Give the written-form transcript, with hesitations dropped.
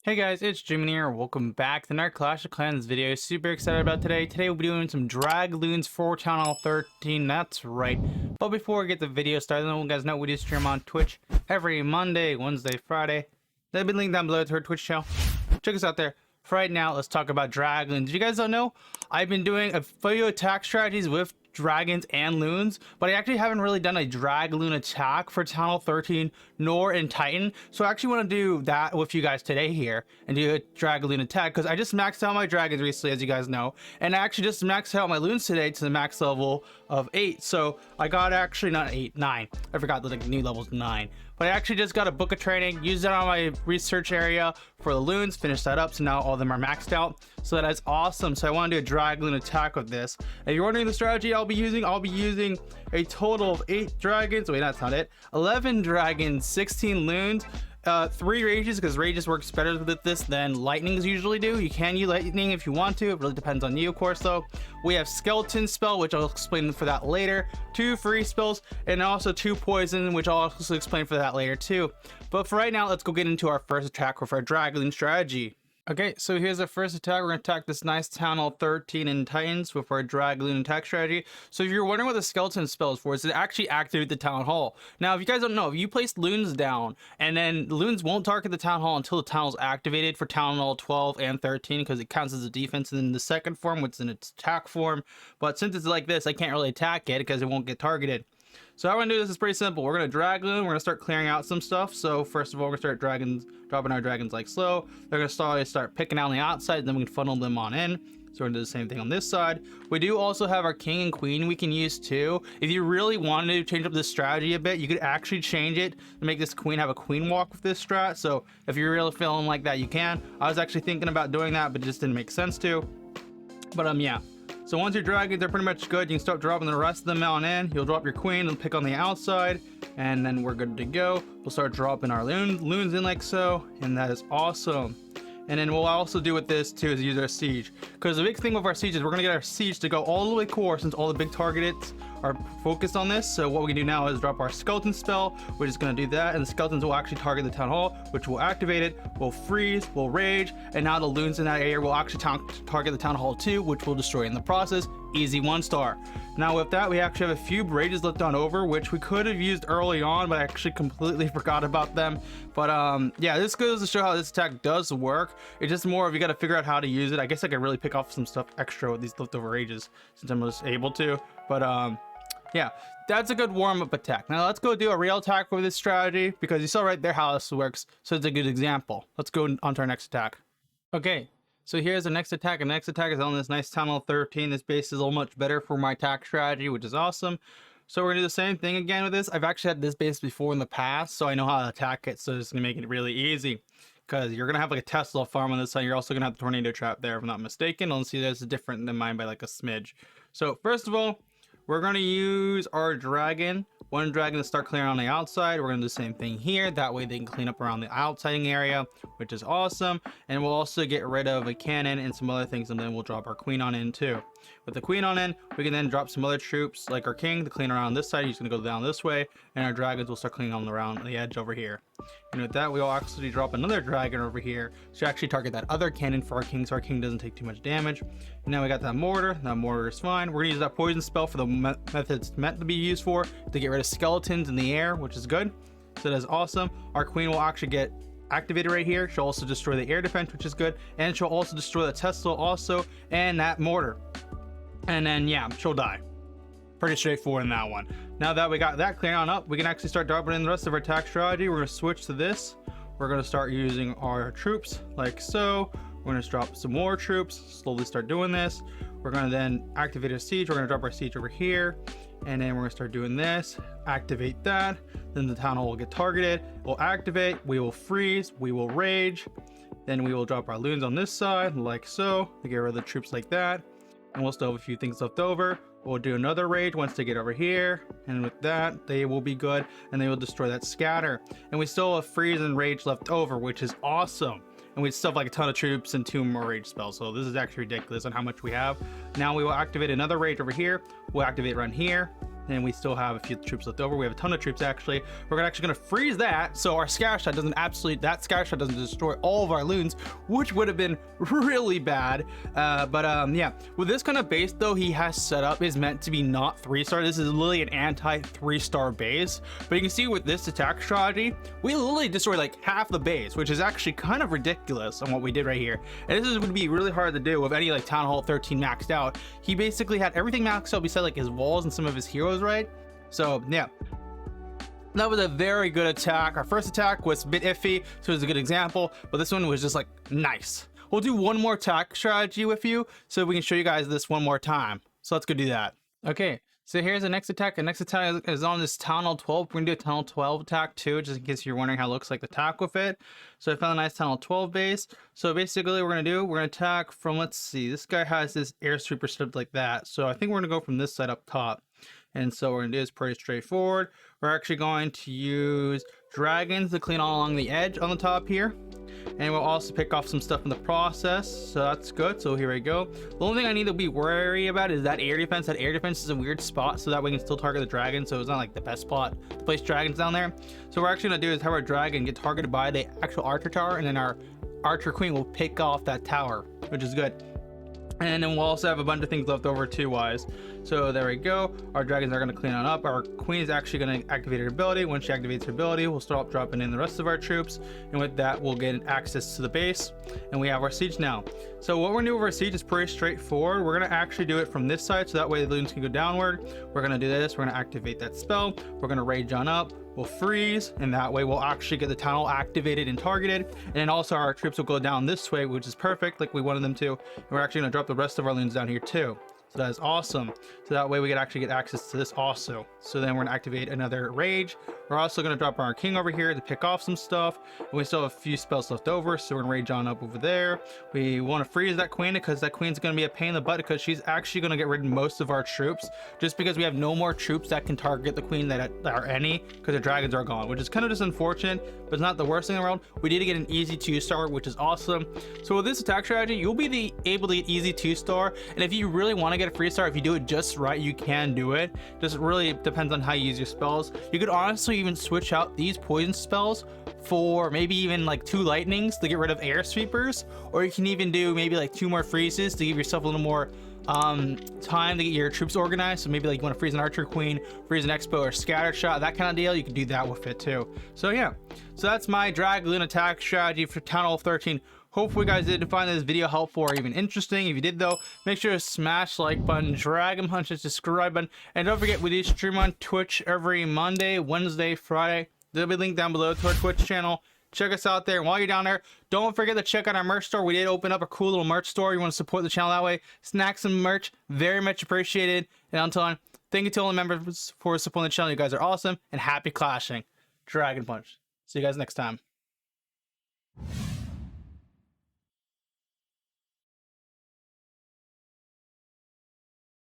Hey guys, it's Jimmy here. Welcome back to another Clash of Clans video. Super excited about today. Today we'll be doing some DragLoons for Town Hall 13. That's right. But before we get the video started, let you guys know we do stream on Twitch every Monday, Wednesday, Friday. There'll be a link down below to her Twitch channel. Check us out there. For right now, let's talk about DragLoons. Did you guys don't know? I've been doing a video attack strategies with dragons and loons, but I actually haven't really done a DragLoon attack for Town Hall 13 nor in Titan, so I actually want to do that with you guys today here and do a DragLoon attack because I just maxed out my dragons recently, as you guys know, and I actually just maxed out my loons today to the max level of 8. So I got actually not 8, 9. I forgot the new level's 9. But I actually just got a book of training, used it on my research area for the loons, finished that up, so now all of them are maxed out. So that is awesome. So I want to do a DragLoon attack with this. If you're wondering the strategy I'll be using a total of 8 dragons. Wait, that's not it. 11 dragons, 16 loons, 3 rages, because rages works better with this than lightnings usually do. You can use lightning if you want to. It really depends on you, of course, though. We have skeleton spell, which I'll explain for that later. 2 free spells, and also 2 poison, which I'll also explain for that later too. But for right now, let's go get into our first attack with our DragLoon strategy. Okay, so here's our first attack. We're going to attack this nice Town Hall 13 in Titans with our DragLoon attack strategy. So if you're wondering what the skeleton spell is for, it's to actually activate the Town Hall. Now, if you guys don't know, if you place loons down, and then loons won't target the Town Hall until the Town Hall is activated for Town Hall 12 and 13, because it counts as a defense in the second form, which is in its attack form. But since it's like this, I can't really attack it because it won't get targeted. So how we're gonna do this is pretty simple. We're gonna DragLoon, we're gonna start clearing out some stuff. So first of all, we're gonna start dropping our dragons like slow. They're gonna start picking out on the outside, then we can funnel them on in. So we're gonna do the same thing on this side. We do also have our king and queen we can use too. If you really wanted to change up this strategy a bit, you could actually change it to make this queen have a queen walk with this strat. So if you're really feeling like that, you can. I was actually thinking about doing that, but it just didn't make sense to. But yeah. So once your dragons are pretty much good, you can start dropping the rest of them on in. You'll drop your queen and pick on the outside, and then we're good to go. We'll start dropping our loons in like so, and that is awesome. And then we'll also do with this too is use our siege, because the big thing with our siege is we're gonna get our siege to go all the way core since all the big targets are focused on this. So what we can do now is drop our skeleton spell, which is going to do that, and the skeletons will actually target the Town Hall, which will activate it, will freeze, will rage, and now the loons in that area will actually target the Town Hall too, which will destroy in the process. Easy 1-star. Now with that, we actually have a few rages left on over, which we could have used early on, but I actually completely forgot about them. But yeah, this goes to show how this attack does work. It's just more of you got to figure out how to use it. I guess I could really pick off some stuff extra with these leftover rages since I'm just able to. But yeah, that's a good warm-up attack. Now let's go do a real attack with this strategy, because you saw right there how this works, so it's a good example. Let's go on to our next attack. Okay, so here's the next attack, and the next attack is on this nice Town Hall 13. This base is a little much better for my attack strategy, which is awesome. So we're gonna do the same thing again with this. I've actually had this base before in the past, so I know how to attack it, so it's gonna make it really easy. Because you're gonna have like a Tesla farm on this side, you're also gonna have the tornado trap there, if I'm not mistaken. Let's see, this is different than mine by like a smidge. So first of all, we're going to use our dragon, one dragon, to start clearing on the outside. We're going to do the same thing here. That way they can clean up around the outside area, which is awesome. And we'll also get rid of a cannon and some other things, and then we'll drop our queen on in too. With the queen on in, we can then drop some other troops like our king to clean around this side. He's going to go down this way, and our dragons will start cleaning on around the edge over here. And with that, we'll actually drop another dragon over here to actually target that other cannon for our king, so our king doesn't take too much damage. And now we got that mortar. That mortar is fine. We're going to use that poison spell for the method it's meant to be used for, to get rid of skeletons in the air, which is good. So that's awesome. Our queen will actually get activated right here. She'll also destroy the air defense, which is good, and she'll also destroy the Tesla also, and that mortar. And then yeah, she'll die. Pretty straightforward in that one. Now that we got that clear on up, we can actually start dropping in the rest of our attack strategy. We're going to switch to this. We're going to start using our troops like so. We're going to drop some more troops, slowly start doing this. We're going to then activate our siege. We're going to drop our siege over here, and then we're going to start doing this, activate that. Then the Town Hall will get targeted. We'll activate, we will freeze, we will rage. Then we will drop our loons on this side like so to get rid of the troops like that. And we'll still have a few things left over. We'll do another rage once they get over here, and with that they will be good, and they will destroy that scatter. And we still have freeze and rage left over, which is awesome. And we still have like a ton of troops and 2 more rage spells, so this is actually ridiculous on how much we have. Now we will activate another rage over here. We'll activate run here, and we still have a few troops left over. We have a ton of troops actually. We're actually gonna freeze that so our scatter shot doesn't destroy all of our loons, which would have been really bad. Yeah, with this kind of base though he has set up is meant to be not 3-star. This is literally an anti 3-star base, but you can see with this attack strategy we literally destroyed like half the base, which is actually kind of ridiculous on what we did right here. And this is going to be really hard to do with any like Town Hall 13 maxed out. He basically had everything maxed out besides like his walls and some of his heroes, right? So yeah, that was a very good attack. Our first attack was a bit iffy, so it was a good example, but this one was just like nice. We'll do one more attack strategy with you so we can show you guys this one more time. So let's go do that. Okay, so here's the next attack. The next attack is on this Town Hall 12. We're gonna do a Town Hall 12 attack too, just in case you're wondering how it looks like the attack with it. So I found a nice Town Hall 12 base. So basically we're gonna attack from, let's see, this guy has this air sweeper stuff like that. So I think we're gonna go from this side up top. And so what we're gonna do is pretty straightforward. We're actually going to use dragons to clean all along the edge on the top here. And we'll also pick off some stuff in the process, so that's good. So here we go. The only thing I need to be wary about is that air defense. That air defense is a weird spot, so that we can still target the dragon, so it's not like the best spot to place dragons down there. So what we're actually gonna do is have our dragon get targeted by the actual archer tower, and then our archer queen will pick off that tower, which is good. And then we'll also have a bunch of things left over too wise. So there we go. Our dragons are going to clean on up. Our queen is actually going to activate her ability. Once she activates her ability, we'll start dropping in the rest of our troops. And with that, we'll get access to the base. And we have our siege now. So what we're going to do with our siege is pretty straightforward. We're going to actually do it from this side, so that way the loons can go downward. We're going to do this. We're going to activate that spell. We're going to rage on up. We'll freeze, and that way we'll actually get the tunnel activated and targeted. And then also our troops will go down this way, which is perfect, like we wanted them to. And we're actually going to drop the rest of our loons down here too. So that is awesome. So that way we can actually get access to this also. So then we're gonna activate another rage. We're also gonna drop our king over here to pick off some stuff. And we still have a few spells left over, so we're gonna rage on up over there. We want to freeze that queen because that queen's gonna be a pain in the butt because she's actually gonna get rid of most of our troops, just because we have no more troops that can target the queen that are any, because the dragons are gone, which is kind of just unfortunate, but it's not the worst thing in the world. We did get an easy 2-star, which is awesome. So with this attack strategy, you'll be able to get easy 2-star, and if you really want to get a 3-star, if you do it just right, you can do it. Just really depends on how you use your spells. You could honestly even switch out these poison spells for maybe even like 2 lightnings to get rid of air sweepers, or you can even do maybe like 2 more freezes to give yourself a little more time to get your troops organized. So maybe like you want to freeze an archer queen, freeze an expo, or scatter shot, that kind of deal. You can do that with it too. So yeah, so that's my DragLoon attack strategy for Town Hall 13. Hopefully you guys did find this video helpful or even interesting. If you did though, make sure to smash the like button, Dragon Punch the subscribe button, and don't forget we do stream on Twitch every Monday, Wednesday, Friday. There'll be a link down below to our Twitch channel. Check us out there, and while you're down there, don't forget to check out our merch store. We did open up a cool little merch store. You want to support the channel that way, snack some merch, very much appreciated. And until then, thank you to all the members for supporting the channel. You guys are awesome, and happy clashing. Dragon Punch. See you guys next time.